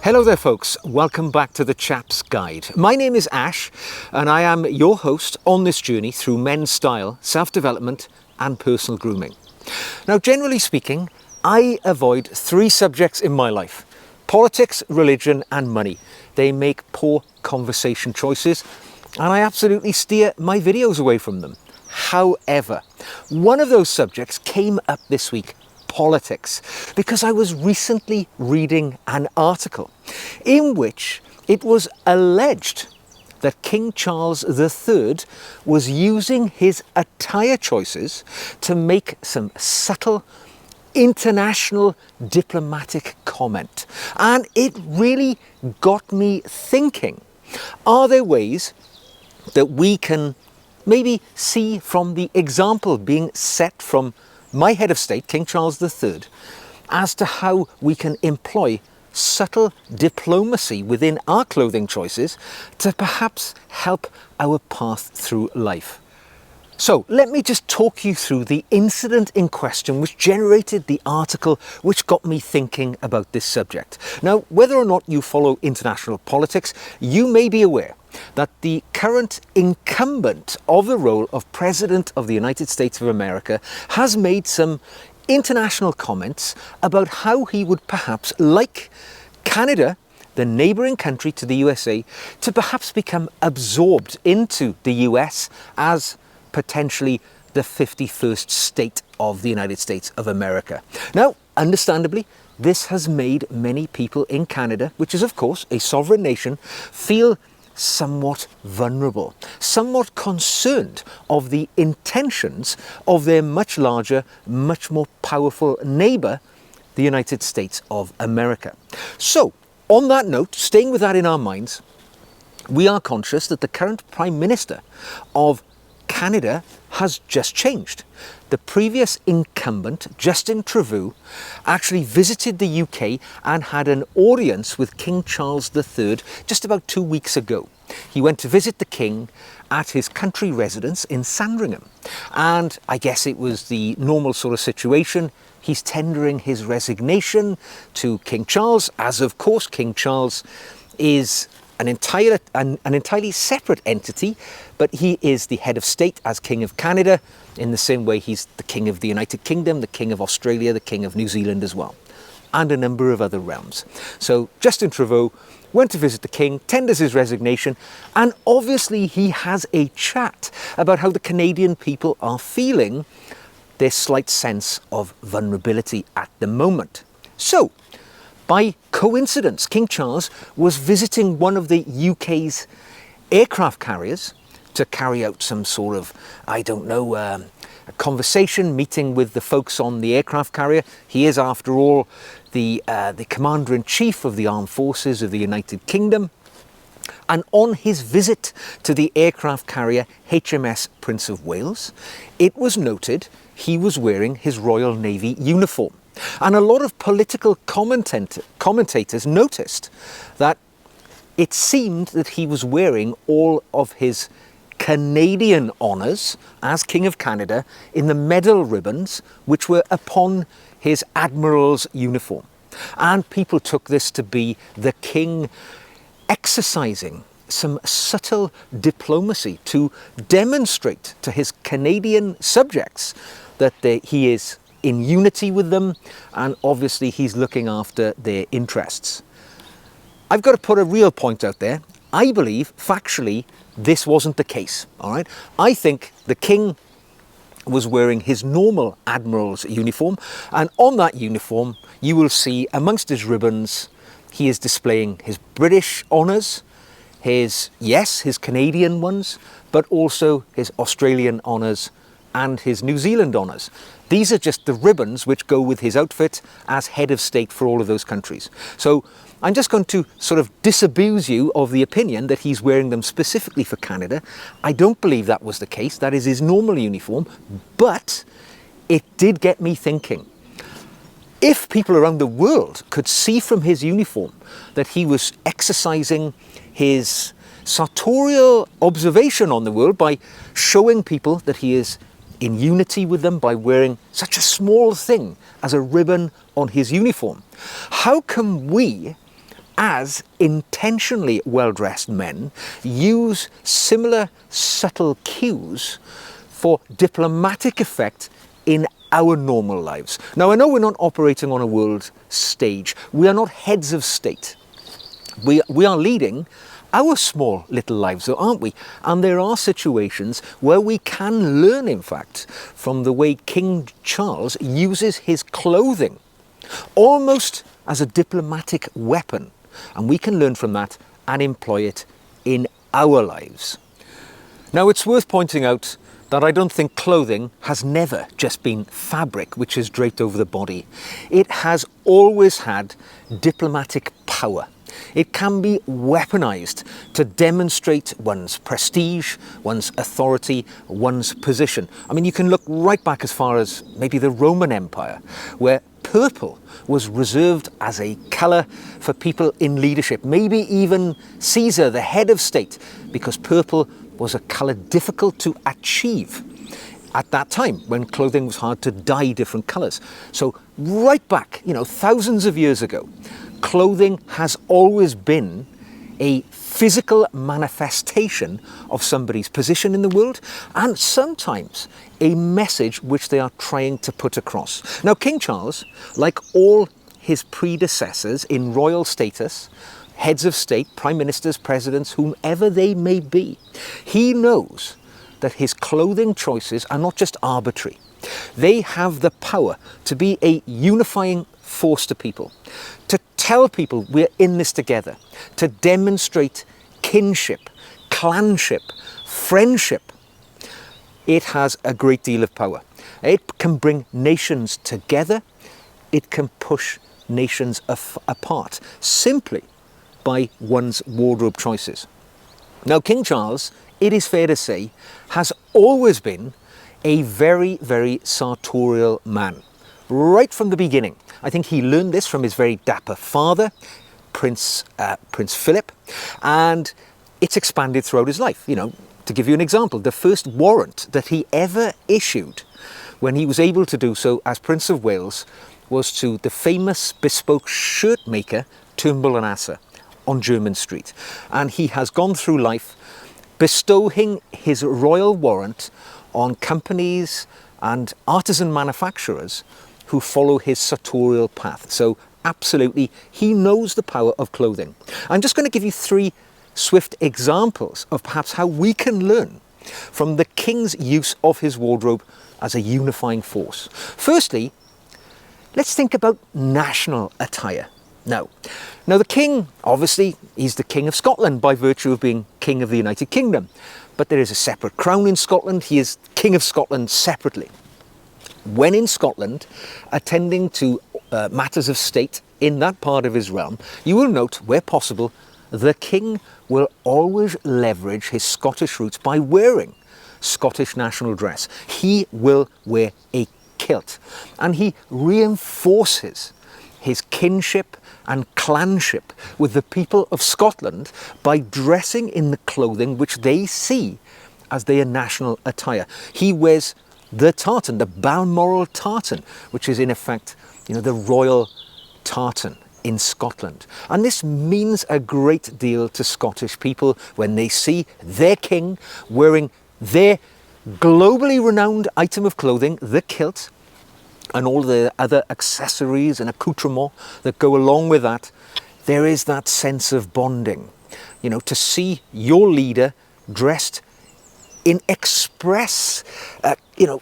Hello there folks, welcome back to the Chap's Guide. My name is Ash and I am your host on this journey through men's style, self-development and personal grooming. Now generally speaking, I avoid three subjects in my life: politics, religion and money. They make poor conversation choices and I absolutely steer my videos away from them. However, one of those subjects came up this week: politics, because I was recently reading an article in which it was alleged that King Charles III was using his attire choices to make some subtle international diplomatic comment. And it really got me thinking, are there ways that we can maybe see from the example being set from my head of state, King Charles III, as to how we can employ subtle diplomacy within our clothing choices to perhaps help our path through life? So let me just talk you through the incident in question which generated the article which got me thinking about this subject. Now, whether or not you follow international politics, you may be aware that the current incumbent of the role of President of the United States of America has made some international comments about how he would perhaps like Canada, the neighbouring country to the USA, to perhaps become absorbed into the US as potentially the 51st state of the United States of America. Now, understandably, this has made many people in Canada, which is of course a sovereign nation, feel somewhat vulnerable, somewhat concerned of the intentions of their much larger, much more powerful neighbour, the United States of America. So, on that note, staying with that in our minds, we are conscious that the current Prime Minister of Canada has just changed. The previous incumbent, Justin Trudeau, actually visited the UK and had an audience with King Charles III just about 2 weeks ago. He went to visit the King at his country residence in Sandringham. And I guess it was the normal sort of situation. He's tendering his resignation to King Charles, as of course King Charles is an entirely separate entity, but he is the head of state as King of Canada, in the same way he's the King of the United Kingdom, the King of Australia, the King of New Zealand as well, and a number of other realms. So Justin Trudeau went to visit the King, tenders his resignation, and obviously he has a chat about how the Canadian people are feeling their slight sense of vulnerability at the moment. So, by coincidence, King Charles was visiting one of the UK's aircraft carriers to carry out some sort of, a conversation, meeting with the folks on the aircraft carrier. He is, after all, the Commander-in-Chief of the Armed Forces of the United Kingdom. And on his visit to the aircraft carrier HMS Prince of Wales, it was noted he was wearing his Royal Navy uniform. And a lot of political commentators noticed that it seemed that he was wearing all of his Canadian honours as King of Canada in the medal ribbons which were upon his Admiral's uniform. And people took this to be the King exercising some subtle diplomacy to demonstrate to his Canadian subjects that he is in unity with them, and obviously he's looking after their interests. I've got to put a real point out there. I believe, factually, this wasn't the case, all right? I think the King was wearing his normal Admiral's uniform, and on that uniform, you will see amongst his ribbons, he is displaying his British honours, his Canadian ones, but also his Australian honours and his New Zealand honours. These are just the ribbons which go with his outfit as head of state for all of those countries. So I'm just going to sort of disabuse you of the opinion that he's wearing them specifically for Canada. I don't believe that was the case. That is his normal uniform, but it did get me thinking. If people around the world could see from his uniform that he was exercising his sartorial observation on the world by showing people that he is in unity with them by wearing such a small thing as a ribbon on his uniform, how can we as intentionally well-dressed men use similar subtle cues for diplomatic effect in our normal lives. Now, I know we're not operating on a world stage. We are not heads of state. We are leading our small little lives, though, aren't we? And there are situations where we can learn, in fact, from the way King Charles uses his clothing almost as a diplomatic weapon. And we can learn from that and employ it in our lives. Now, it's worth pointing out that I don't think clothing has never just been fabric which is draped over the body. It has always had diplomatic power. It can be weaponized to demonstrate one's prestige, one's authority, one's position. I mean, you can look right back as far as maybe the Roman Empire, where purple was reserved as a colour for people in leadership, maybe even Caesar, the head of state, because purple was a colour difficult to achieve at that time when clothing was hard to dye different colours. So right back, thousands of years ago, clothing has always been a physical manifestation of somebody's position in the world, and sometimes a message which they are trying to put across. Now, King Charles, like all his predecessors in royal status, heads of state, prime ministers, presidents, whomever they may be, he knows that his clothing choices are not just arbitrary. They have the power to be a unifying force to people, to tell people we're in this together, to demonstrate kinship, clanship, friendship. It has a great deal of power. It can bring nations together. It can push nations apart simply by one's wardrobe choices. Now, King Charles, it is fair to say, has always been a very, very sartorial man. Right from the beginning. I think he learned this from his very dapper father, Prince Philip, and it's expanded throughout his life. To give you an example, the first warrant that he ever issued when he was able to do so as Prince of Wales was to the famous bespoke shirt maker Turnbull and Asser on Jermyn Street. And he has gone through life bestowing his royal warrant on companies and artisan manufacturers who follow his sartorial path. So absolutely, he knows the power of clothing. I'm just going to give you 3 swift examples of perhaps how we can learn from the king's use of his wardrobe as a unifying force. Firstly, let's think about national attire. Now the king, obviously, he's the King of Scotland by virtue of being King of the United Kingdom. But there is a separate crown in Scotland. He is King of Scotland separately. When in Scotland, attending to matters of state in that part of his realm, you will note, where possible, the king will always leverage his Scottish roots by wearing Scottish national dress. He will wear a kilt, and he reinforces his kinship and clanship with the people of Scotland by dressing in the clothing which they see as their national attire. He wears the tartan, the Balmoral tartan, which is in effect, the royal tartan in Scotland. And this means a great deal to Scottish people when they see their king wearing their globally renowned item of clothing, the kilt, and all the other accessories and accoutrements that go along with that. There is that sense of bonding. To see your leader dressed in express,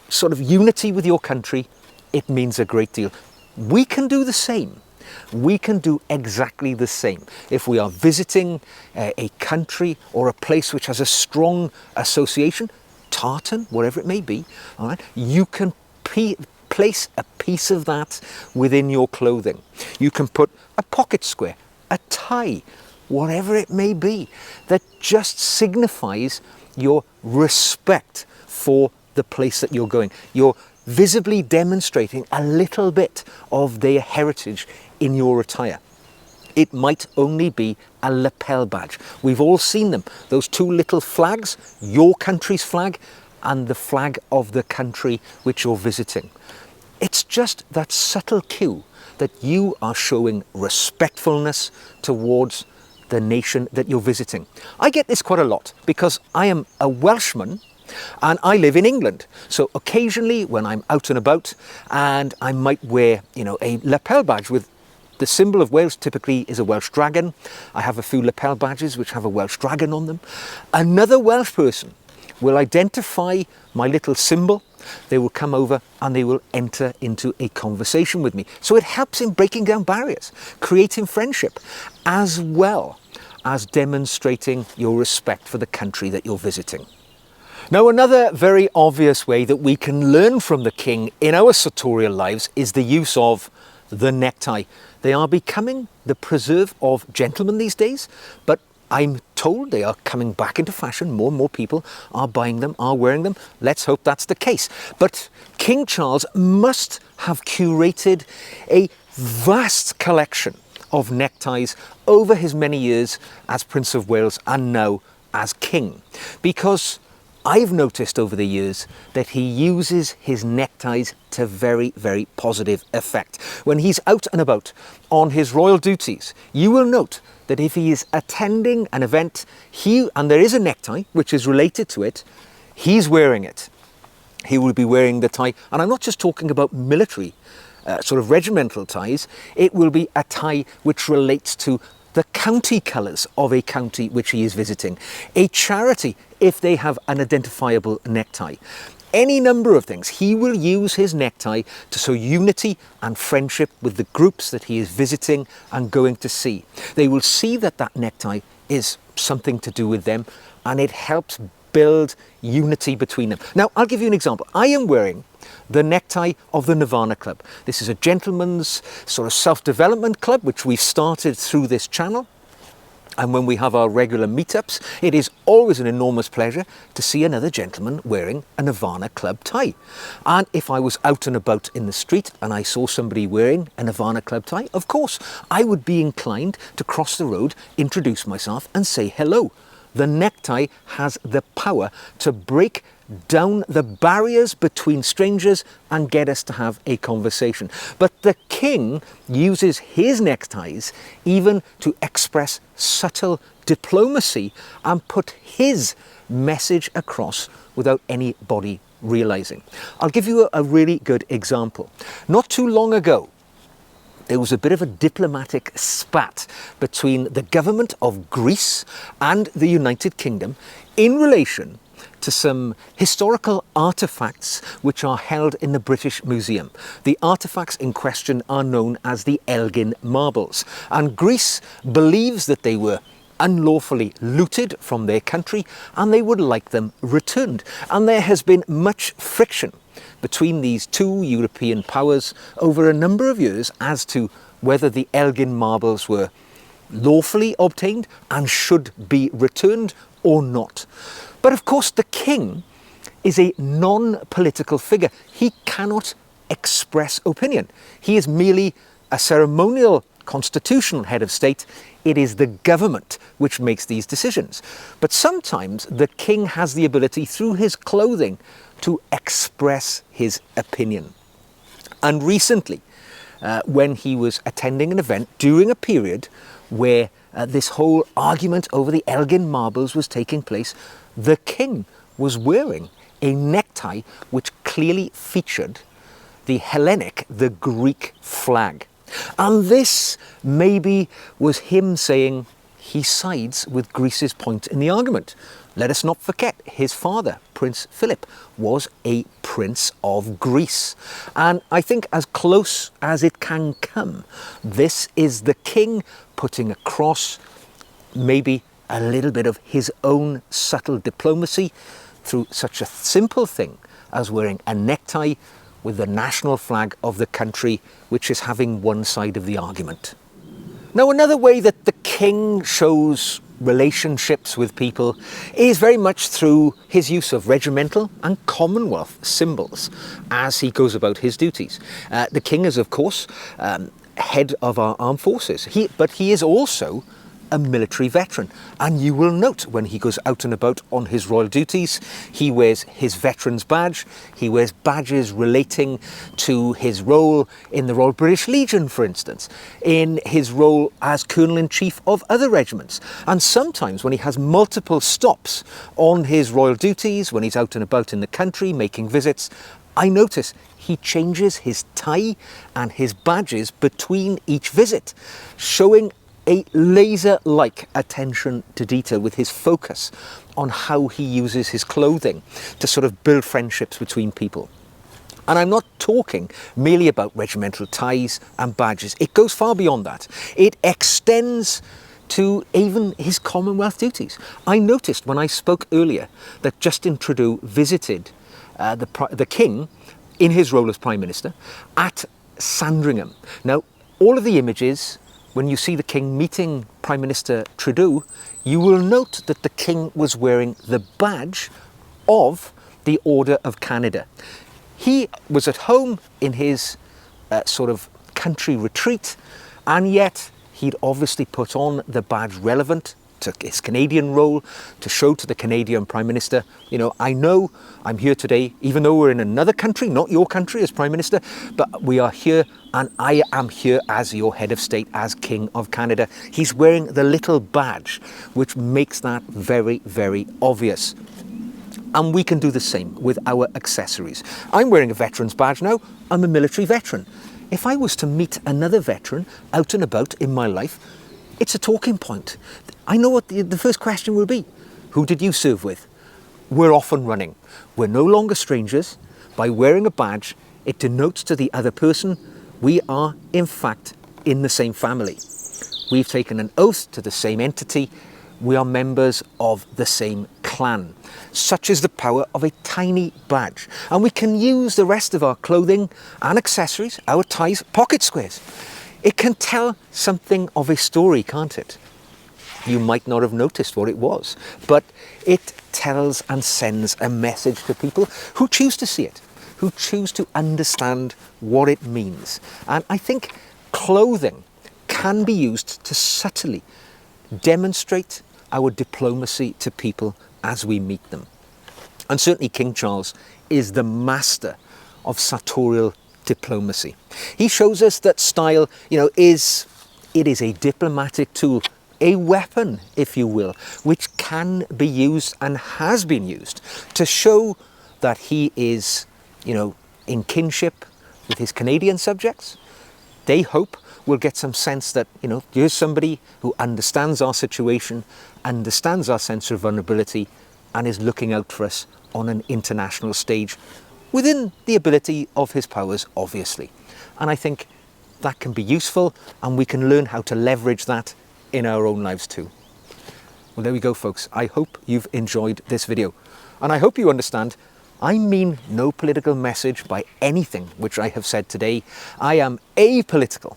sort of unity with your country, it means a great deal. We can do the same. We can do exactly the same. If we are visiting a country or a place which has a strong association, tartan, whatever it may be, all right, you can place a piece of that within your clothing. You can put a pocket square, a tie, whatever it may be, that just signifies your respect for the place that you're going. You're visibly demonstrating a little bit of their heritage in your attire. It might only be a lapel badge. We've all seen them. Those 2 little flags, your country's flag and the flag of the country which you're visiting. It's just that subtle cue that you are showing respectfulness towards the nation that you're visiting. I get this quite a lot because I am a Welshman and I live in England. So occasionally when I'm out and about and I might wear, a lapel badge with the symbol of Wales typically is a Welsh dragon. I have a few lapel badges which have a Welsh dragon on them. Another Welsh person will identify my little symbol. They will come over and they will enter into a conversation with me. So it helps in breaking down barriers, creating friendship, as well as demonstrating your respect for the country that you're visiting. Now, another very obvious way that we can learn from the king in our sartorial lives is the use of the necktie. They are becoming the preserve of gentlemen these days, but I'm told they are coming back into fashion. More and more people are buying them, are wearing them. Let's hope that's the case. But King Charles must have curated a vast collection of neckties over his many years as Prince of Wales and now as King, because I've noticed over the years that he uses his neckties to very, very positive effect. When he's out and about on his royal duties, you will note that if he is attending an event, and there is a necktie which is related to it, he's wearing it. He will be wearing the tie, and I'm not just talking about military, sort of regimental ties. It will be a tie which relates to the county colours of a county which he is visiting, a charity if they have an identifiable necktie. Any number of things. He will use his necktie to show unity and friendship with the groups that he is visiting and going to see. They will see that that necktie is something to do with them, and it helps build unity between them. Now, I'll give you an example. I am wearing the necktie of the Nirvana Club. This is a gentleman's sort of self-development club which we've started through this channel. And when we have our regular meetups, it is always an enormous pleasure to see another gentleman wearing a Nirvana Club tie. And if I was out and about in the street and I saw somebody wearing a Nirvana Club tie, of course, I would be inclined to cross the road, introduce myself and say hello. The necktie has the power to break down the barriers between strangers and get us to have a conversation. But the king uses his neckties even to express subtle diplomacy and put his message across without anybody realizing. I'll give you a really good example. Not too long ago, there was a bit of a diplomatic spat between the government of Greece and the United Kingdom in relation to some historical artefacts which are held in the British Museum. The artefacts in question are known as the Elgin marbles, and Greece believes that they were unlawfully looted from their country and they would like them returned. And there has been much friction between these two European powers over a number of years as to whether the Elgin marbles were lawfully obtained and should be returned or not. But of course the king is a non-political figure. He cannot express opinion. He is merely a ceremonial constitutional head of state. It is the government which makes these decisions. But sometimes the king has the ability through his clothing to express his opinion. And recently, when he was attending an event during a period where this whole argument over the Elgin marbles was taking place, the king was wearing a necktie which clearly featured the Hellenic, the Greek flag. And this maybe was him saying he sides with Greece's point in the argument. Let us not forget his father, Prince Philip, was a prince of Greece. And I think as close as it can come, this is the king putting across maybe a little bit of his own subtle diplomacy through such a simple thing as wearing a necktie with the national flag of the country, which is having one side of the argument. Now, another way that the king shows relationships with people is very much through his use of regimental and Commonwealth symbols as he goes about his duties. The king is, of course, head of our armed forces, but he is also a military veteran. And you will note when he goes out and about on his royal duties, he wears his veteran's badge, he wears badges relating to his role in the Royal British Legion, for instance, in his role as Colonel-in-Chief of other regiments. And sometimes when he has multiple stops on his royal duties, when he's out and about in the country making visits, I notice he changes his tie and his badges between each visit, showing a laser-like attention to detail with his focus on how he uses his clothing to sort of build friendships between people. And I'm not talking merely about regimental ties and badges. It goes far beyond that. It extends to even his Commonwealth duties. I noticed when I spoke earlier that Justin Trudeau visited the King in his role as Prime Minister at Sandringham. Now, all of the images, when you see the King meeting Prime Minister Trudeau, you will note that the King was wearing the badge of the Order of Canada. He was at home in his sort of country retreat, and yet he'd obviously put on the badge relevant to his Canadian role, to show to the Canadian Prime Minister, you know, I know I'm here today, even though we're in another country, not your country as Prime Minister, but we are here and I am here as your head of state, as King of Canada. He's wearing the little badge, which makes that very, very obvious. And we can do the same with our accessories. I'm wearing a veteran's badge now. I'm a military veteran. If I was to meet another veteran out and about in my life, it's a talking point. I know what the first question will be. Who did you serve with? We're off and running. We're no longer strangers. By wearing a badge, it denotes to the other person we are, in fact, in the same family. We've taken an oath to the same entity. We are members of the same clan. Such is the power of a tiny badge. And we can use the rest of our clothing and accessories, our ties, pocket squares. It can tell something of a story, can't it? You might not have noticed what it was, but it tells and sends a message to people who choose to see it, who choose to understand what it means. And I think clothing can be used to subtly demonstrate our diplomacy to people as we meet them. And certainly King Charles is the master of sartorial diplomacy. He shows us that style, is a diplomatic tool, a weapon, if you will, which can be used and has been used to show that he is, in kinship with his Canadian subjects. They hope we'll get some sense that, here's somebody who understands our situation, understands our sense of vulnerability, and is looking out for us on an international stage within the ability of his powers, obviously. And I think that can be useful, and we can learn how to leverage that in our own lives too. Well, there we go, folks. I hope you've enjoyed this video. And I hope you understand, I mean no political message by anything which I have said today. I am apolitical.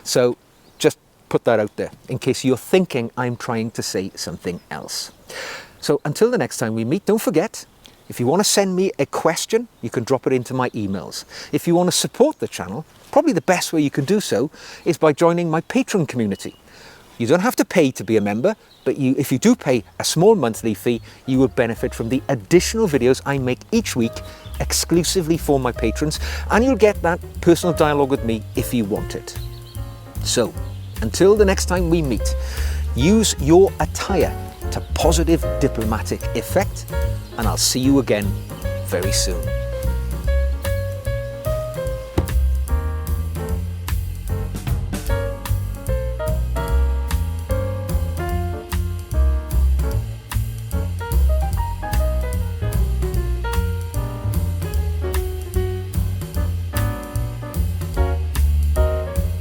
So just put that out there in case you're thinking I'm trying to say something else. So until the next time we meet, don't forget, if you want to send me a question, you can drop it into my emails. If you want to support the channel, probably the best way you can do so is by joining my Patreon community. You don't have to pay to be a member, but if you do pay a small monthly fee, you will benefit from the additional videos I make each week exclusively for my patrons, and you'll get that personal dialogue with me if you want it. So, until the next time we meet, use your attire to positive diplomatic effect, and I'll see you again very soon.